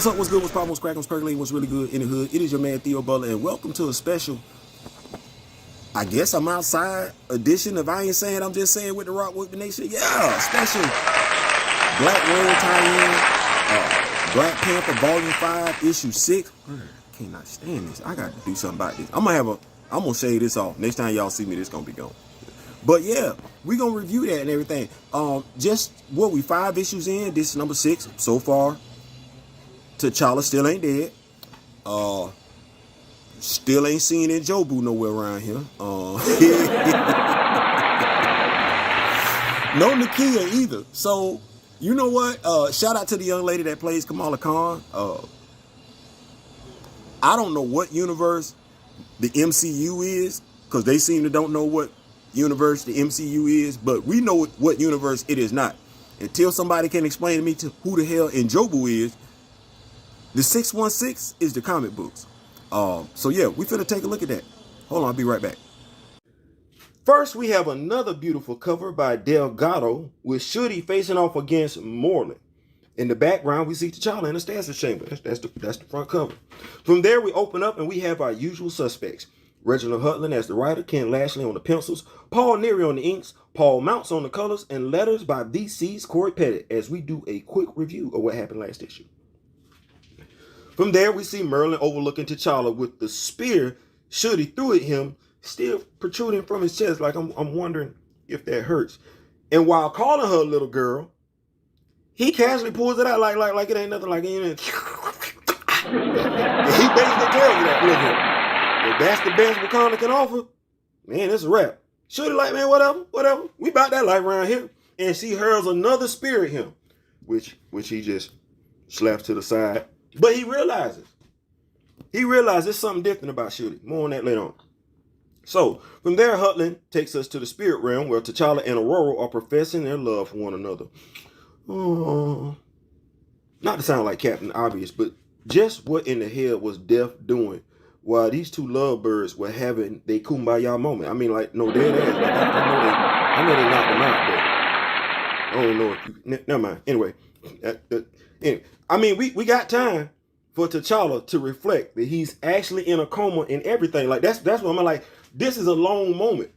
What's up? What's good? What's poppin'? What's crackin'? What's percolating? What's really good in the hood? It is your man Theo Butler, and welcome to a special, I guess I'm outside edition of I Ain't Saying, I'm Just Saying with the Rock with the Nation. Yeah, special Black Rain tie-in, Black Panther Volume 5, Issue 6. I cannot stand this. I got to do something about this. I'm gonna shave this off. Next time y'all see me, this gonna be gone. But yeah, we gonna review that and everything. Just what we 5 issues in. This is number 6 so far. T'Challa still ain't dead. Still ain't seen in Jobu nowhere around here. No Nakia either. So you know what? Shout out to the young lady that plays Kamala Khan. I don't know what universe the MCU is, because they seem to don't know what universe the MCU is, but we know what universe it is not. Until somebody can explain to me who the hell Njobu is. The 616 is the comic books. So yeah, we finna take a look at that. Hold on, I'll be right back. First, we have another beautiful cover by Delgado with Shuri facing off against Moreland. In the background, we see T'Challa in the stasis chamber. That's the front cover. From there, we open up and we have our usual suspects. Reginald Hudlin as the writer, Ken Lashley on the pencils, Paul Neary on the inks, Paul Mounts on the colors, and letters by VC's Corey Pettit as we do a quick review of what happened last issue. From there, we see Merlin overlooking T'Challa with the spear Shuri threw at him still protruding from his chest. Like, I'm wondering if that hurts. And while calling her a little girl, he casually pulls it out like it ain't nothing, like, you know. And he basically tells her that, look here, if that's the best Wakanda can offer, man, it's a wrap. Shuri like, man, whatever. We about that life around here. And she hurls another spear at him, which he just slaps to the side. But he realizes there's something different about Shuri. More on that later on. So, from there, Hudlin takes us to the spirit realm where T'Challa and Aurora are professing their love for one another. Not to sound like Captain Obvious, but just what in the hell was Death doing while these two lovebirds were having their kumbaya moment? I mean, like, no, dead ass. Like, I know they knocked them out, but I don't know if you... Never mind. Anyway. I mean, we got time for T'Challa to reflect that he's actually in a coma and everything. Like, that's what I'm like, this is a long moment.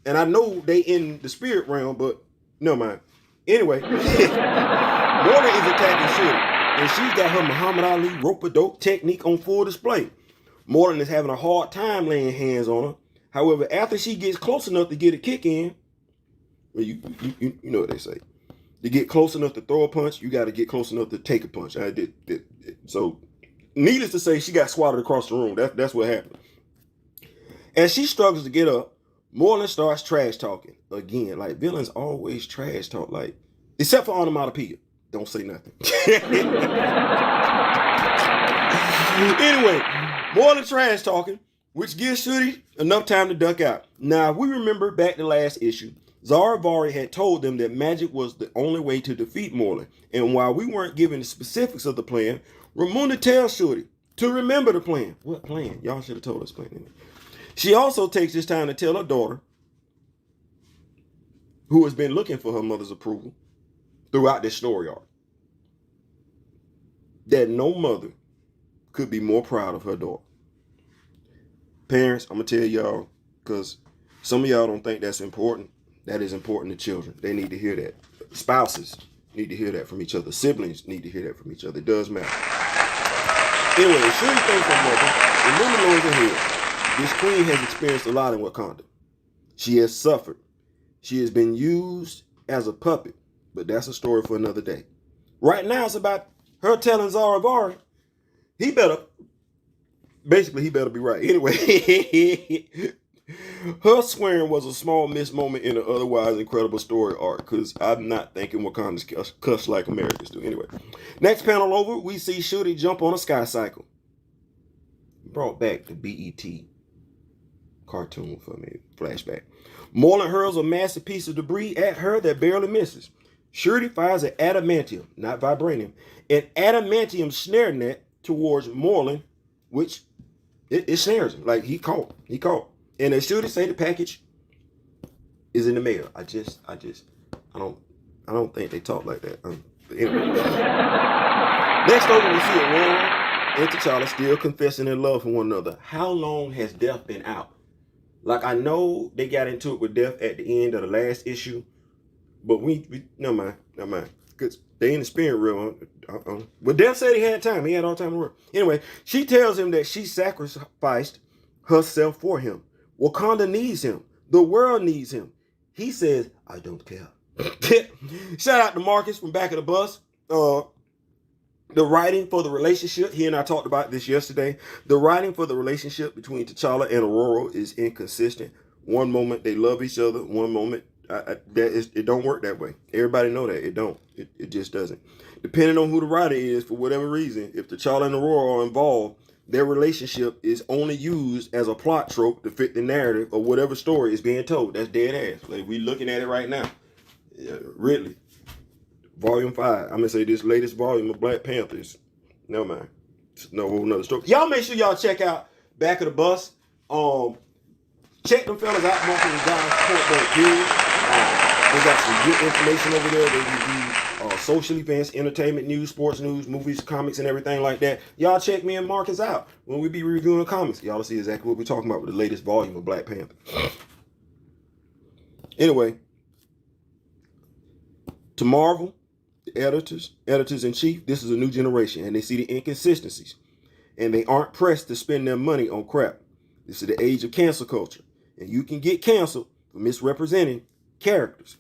And I know they in the spirit realm, but never mind. Anyway, Morna is attacking Shuri, and she's got her Muhammad Ali rope-a-dope technique on full display. Morna is having a hard time laying hands on her. However, after she gets close enough to get a kick in, well, you know what they say. To get close enough to throw a punch, you got to get close enough to take a punch. So, needless to say, she got swatted across the room. That's what happened. As she struggles to get up, Moreland starts trash talking again. Like, villains always trash talk, like, except for onomatopoeia. Don't say nothing. Anyway, Moreland trash talking, which gives Shuri enough time to duck out. Now, if we remember back to last issue, Zaravari had told them that magic was the only way to defeat Moreland. And while we weren't given the specifics of the plan, Ramunda tells Shuri to remember the plan. What plan? Y'all should have told us plan. She also takes this time to tell her daughter, who has been looking for her mother's approval throughout this story arc, that no mother could be more proud of her daughter. Parents, I'm going to tell y'all, because some of y'all don't think that's important. That is important to children. They need to hear that. Spouses need to hear that from each other. Siblings need to hear that from each other. It does matter. Anyway, Shuri thanks her mother. Remember those ahead. This queen has experienced a lot in Wakanda. She has suffered. She has been used as a puppet. But that's a story for another day. Right now, it's about her telling Zaravari, he better be right. Anyway, her swearing was a small missed moment in an otherwise incredible story arc, because I'm not thinking Wakandans cuss like Americans do. Anyway, next panel over, we see Shuri jump on a sky cycle. Brought back the BET cartoon for me. Flashback. Moreland hurls a massive piece of debris at her that barely misses. Shuri fires an adamantium, not vibranium, an adamantium snare net towards Moreland, which it snares him. Like, he caught. And as Shuri say, the package is in the mail. I don't think they talk like that. Anyway. Next over, we see Aurora and T'Challa still confessing their love for one another. How long has Death been out? Like, I know they got into it with Death at the end of the last issue, but we never mind. Because they in the spirit realm. But Death said he had time. He had all time in the world. Anyway, she tells him that she sacrificed herself for him. Wakanda needs him. The world needs him. He says, I don't care. Shout out to Marcus from back of the bus. The writing for the relationship, he and I talked about this yesterday. The writing for the relationship between T'Challa and Aurora is inconsistent. One moment they love each other. One moment it don't work that way. Everybody know that. It don't. It just doesn't. Depending on who the writer is, for whatever reason, if T'Challa and Aurora are involved, their relationship is only used as a plot trope to fit the narrative or whatever story is being told. That's dead ass. Like, we looking at it right now. Ridley, Volume 5. I'm gonna say this latest volume of Black Panthers. Never mind. It's no whole nother story. Y'all make sure y'all check out Back of the Bus. Check them fellas out, Marcus and John's Point Blank Period. They got some good information over there. They review social events, entertainment news, sports news, movies, comics, and everything like that. Y'all check me and Marcus out when we be reviewing comics. Y'all will see exactly what we're talking about with the latest volume of Black Panther. Anyway, to Marvel, the editors-in-chief, this is a new generation, and they see the inconsistencies, and they aren't pressed to spend their money on crap. This is the age of cancel culture, and you can get canceled for misrepresenting characters.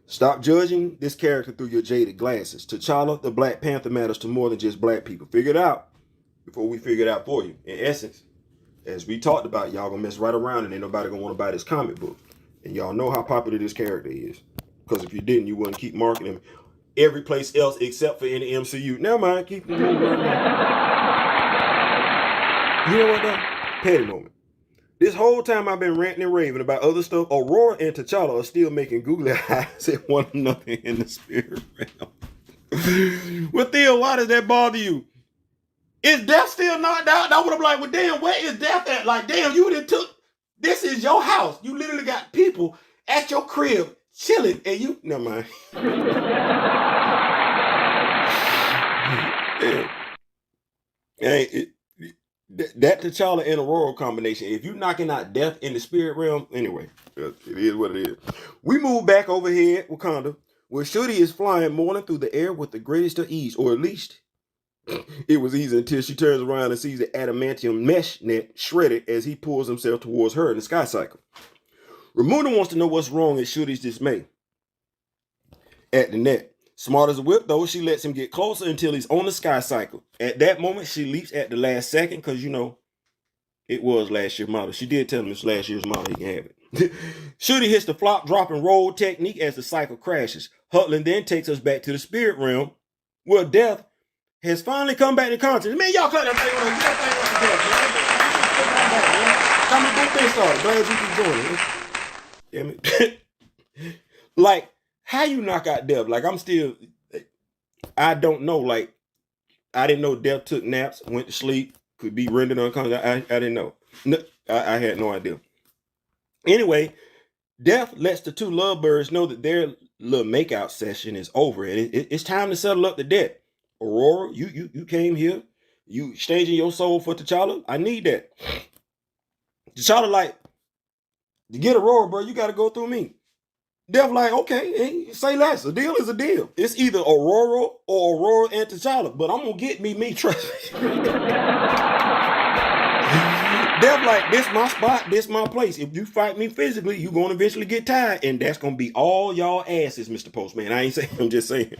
Stop judging this character through your jaded glasses. T'Challa, the Black Panther, matters to more than just black people. Figure it out before we figure it out for you. In essence, as we talked about, y'all gonna mess right around and ain't nobody gonna want to buy this comic book. And y'all know how popular this character is. Because if you didn't, you wouldn't keep marketing him every place else except for in the MCU. Never mind, keep it moving. You know what though? Petty moment. This whole time I've been ranting and raving about other stuff, Aurora and T'Challa are still making googly eyes at one another in the spirit realm. Well, Theo, why does that bother you? Is Death still knocked out? I would have like, well, damn, where is Death at? Like, damn, you done took, this is your house. You literally got people at your crib chilling, and you, never mind. Hey, that T'Challa and Aurora combination, if you knocking out Death in the spirit realm, anyway, it is what it is. We move back over here at Wakanda, where Shuri is flying morning through the air with the greatest of ease, or at least it was easy until she turns around and sees the adamantium mesh net shredded as he pulls himself towards her in the sky cycle. Ramuna wants to know what's wrong at Shuri's dismay at the net. Smart as a whip, though, she lets him get closer until he's on the sky cycle. At that moment, she leaps at the last second because, you know, it was last year's model. She did tell him it's last year's model. He can have it. Shuri hits the flop, drop, and roll technique as the cycle crashes. Hutland then takes us back to the spirit realm, where Death has finally come back to consciousness. Man, y'all cut that thing on. That thing started. Glad you can join it. Damn it. Like, how you knock out Death? Like, I'm still, I don't know. Like, I didn't know Death took naps, went to sleep, could be rendered unconscious. I didn't know. No, I had no idea. Anyway, Death lets the two lovebirds know that their little makeout session is over, and it's time to settle up the debt. Aurora, you came here, you exchanging your soul for T'Challa. I need that. T'Challa like, to get Aurora, bro, you got to go through me. Death like, okay, hey, say less. A deal is a deal. It's either Aurora or Aurora and T'Challa, but I'm gonna get me, trust me. Death like, this my spot, this my place. If you fight me physically, you gonna eventually get tired, and that's gonna be all y'all asses, Mr. Postman. I ain't saying, I'm just saying.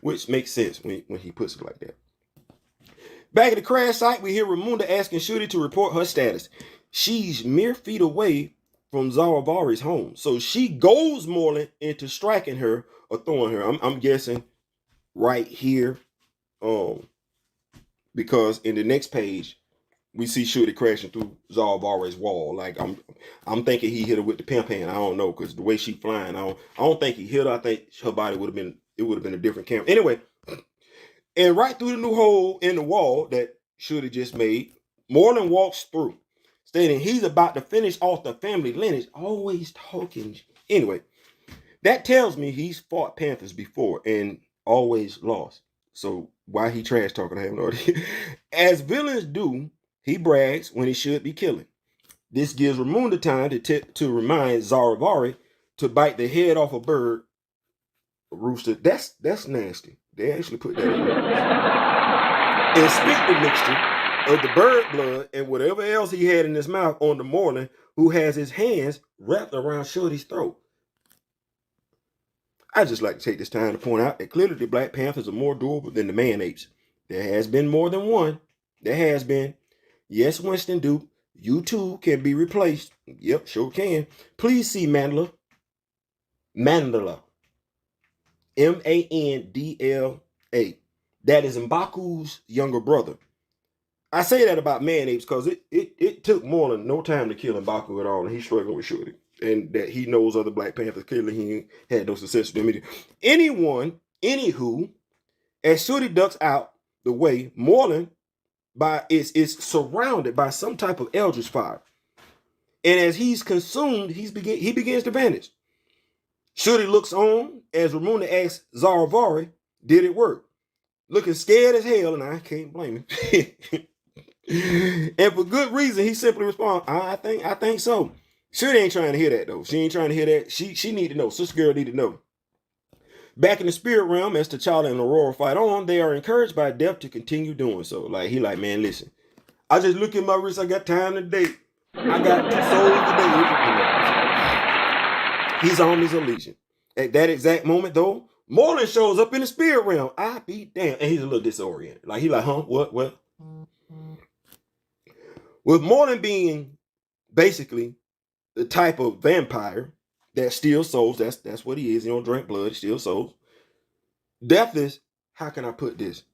Which makes sense when he puts it like that. Back at the crash site, we hear Ramunda asking Shuri to report her status. She's mere feet away from Zaravari's home. So she goes more into striking her or throwing her. I'm guessing right here. Because in the next page, we see Shuri crashing through Zaravari's wall. Like, I'm thinking he hit her with the pimp hand. I don't know, because the way she flying, I don't think he hit her. I think her body would have been a different camera. Anyway, and right through the new hole in the wall that Shuri just made, Moreland walks through, stating he's about to finish off the family lineage, always talking. Anyway, that tells me he's fought Panthers before and always lost. So why he trash talking, I have no idea. As villains do, he brags when he should be killing. This gives Ramunda time to remind Zaravari to bite the head off a bird. A rooster. That's nasty. They actually put that in there. And spit the mixture of the bird blood and whatever else he had in his mouth on the Morlin, who has his hands wrapped around Shorty's throat. I just like to take this time to point out that clearly the Black Panthers are more durable than the man-apes. There has been more than one. There has been. Yes, Winston Duke, you too can be replaced. Yep, sure can. Please see Mandela. Mandela. Mandla. That is M'Baku's younger brother. I say that about man-apes because it took Morlin no time to kill M'Baku at all, and he's struggling with Shuri. And that he knows other Black Panthers. Clearly, he had no success with them either. Anywho, as Shuri ducks out the way, Morlin is surrounded by some type of eldritch fire. And as he's consumed, he begins to vanish. Shuri looks on as Ramunda asks Zaravari, did it work? Looking scared as hell, and I can't blame him. And for good reason, he simply responds, I think so. Shuri ain't trying to hear that, though. She ain't trying to hear that. She need to know. Sister girl need to know. Back in the spirit realm, as T'Challa and Aurora fight on, they are encouraged by Death to continue doing so. He like, man, listen. I just look at my wrist. I got time today. I got 2 souls today. He's on his allegiance. At that exact moment, though, Morlin shows up in the spirit realm. I be damned. And he's a little disoriented. He like, huh? What? With Morlin being basically the type of vampire that steals souls, that's what he is. He don't drink blood, steals souls. Death is, how can I put this?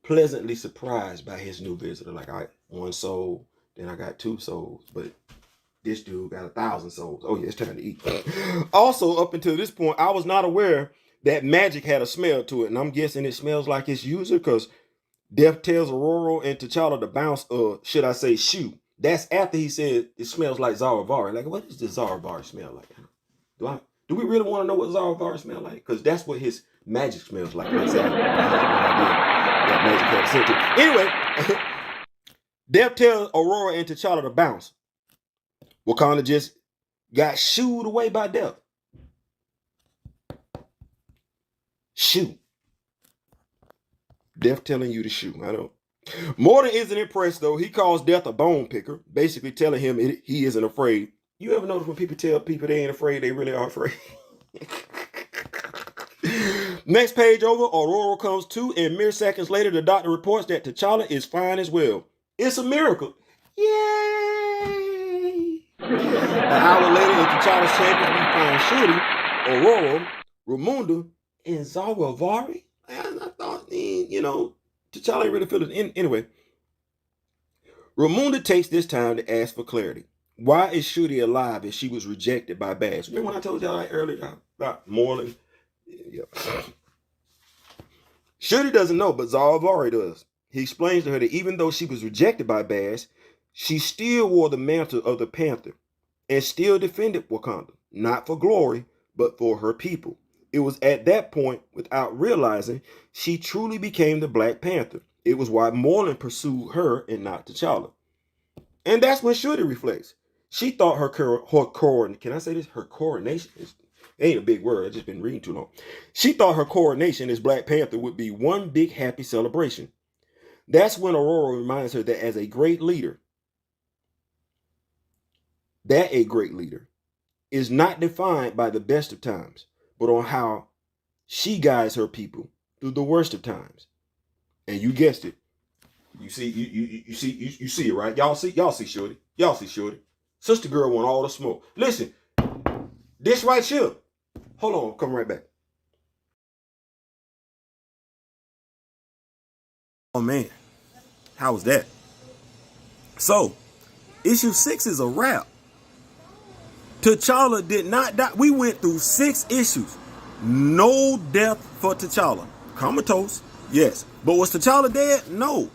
Pleasantly surprised by his new visitor. I got 1 soul, then I got 2 souls, but this dude got 1,000 souls. Oh yeah, it's time to eat. Also, up until this point, I was not aware that magic had a smell to it, and I'm guessing it smells like its user because Death tells Aurora and T'Challa to bounce, should I say, shoe. That's after he said it smells like Zaravari. What does the Zaravari smell like? Do we really want to know what Zaravari smells like? Because that's what his magic smells like. I had no idea that magic had a scent to it. Anyway, Death tells Aurora and T'Challa to bounce. Wakanda just got shooed away by Death. Shoot. Death telling you to shoot. I don't. Morton isn't impressed, though. He calls Death a bone picker, basically telling him he isn't afraid. You ever notice when people tell people they ain't afraid, they really are afraid? Next page over, Aurora comes to, and mere seconds later, the doctor reports that T'Challa is fine as well. It's a miracle. Yay! An hour later, in T'Challa's chambers, we find Shuri, Aurora, Ramunda, and Zaravari. I thought, T'Challa ain't really feeling it. Anyway, Ramunda takes this time to ask for clarity. Why is Shuri alive if she was rejected by Bash? Remember when I told y'all earlier about Morlin? Yeah. Shuri doesn't know, but Zaravari does. He explains to her that even though she was rejected by Bash, she still wore the mantle of the Panther and still defended Wakanda, not for glory, but for her people. It was at that point, without realizing, she truly became the Black Panther. It was why Morlin pursued her and not T'Challa. And that's when Shuri reflects. She thought her can I say this? Her coronation ain't a big word. I've just been reading too long. She thought her coronation as Black Panther would be one big happy celebration. That's when Aurora reminds her that a great leader is not defined by the best of times, but on how she guides her people through the worst of times. And you guessed it. You see it, right? Y'all see Shorty. Y'all see Shorty. Sister girl want all the smoke. Listen, this right here. Hold on, come right back. Oh man, how was that? So, issue 6 is a wrap. T'Challa did not die. We went through 6 issues. No death for T'Challa. Comatose, yes. But was T'Challa dead? No.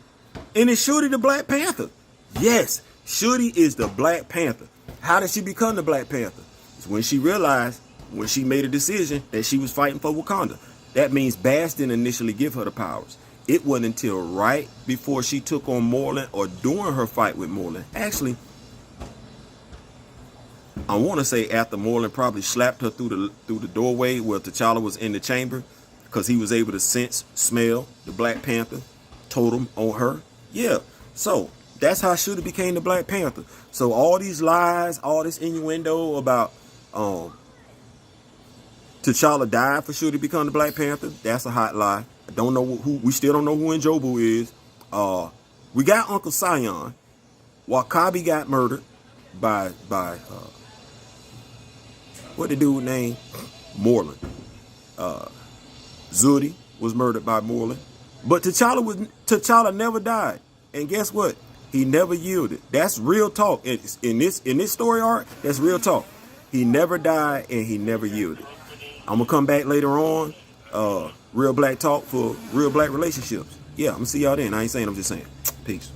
And is Shuri the Black Panther? Yes. Shuri is the Black Panther. How did she become the Black Panther? It's when she realized, when she made a decision that she was fighting for Wakanda. That means Bass didn't initially give her the powers. It wasn't until right before she took on Moreland or during her fight with Moreland. Actually, I want to say after Moreland probably slapped her through the doorway where T'Challa was in the chamber, because he was able to smell the Black Panther totem on her. Yeah, so that's how Shuri became the Black Panther. So all these lies, all this innuendo about T'Challa died for Shuri to become the Black Panther, that's a hot lie. I don't know who. We still don't know who Njobu is. We got Uncle Sion. Wakabi got murdered by what the dude named Moreland. Zudi was murdered by Moreland. But T'Challa never died. And guess what? He never yielded. That's real talk. In this story arc, that's real talk. He never died and he never yielded. I'm gonna come back later on. Real black talk for real black relationships. Yeah, I'm gonna see y'all then. I ain't saying, I'm just saying. Peace.